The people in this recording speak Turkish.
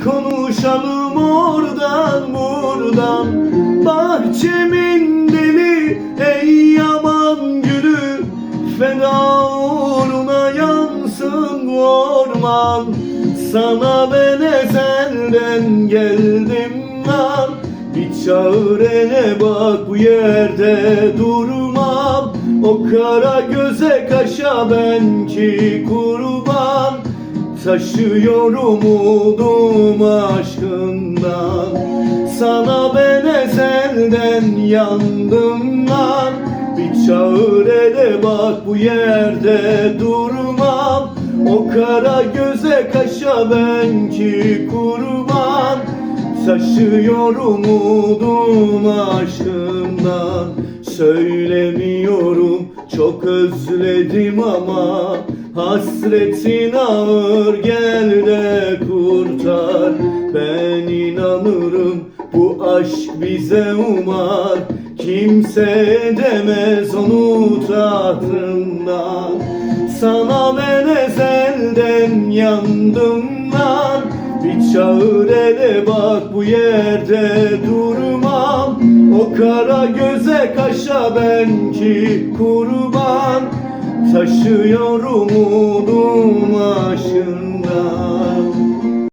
konuşalım oradan buradan. Bahçemin deli ey yaman gülü, feda uğruna yansın orman. Sana ben ezelden geldim lan, bir çağır ele bak bu yerde durmam. O kara göze kaşa ben ki kurban, taşıyorum umudum aşkından. Sana ben ezelden yandım lan, bir çağır ele bak bu yerde durmam. O kara göze kaşa ben ki kurban, taşıyorum umudum aşkından. Söylemiyorum çok özledim ama hasretin ağır, gel de kurtar. Ben inanırım bu aşk bize umar, kimse edemez onu tahtından. Sana ben ezelden yandım lan, bir çağır ele bak bu yerde durmam. O kara göze kaşa ben ki kurban, taşıyorum umudum aşkından.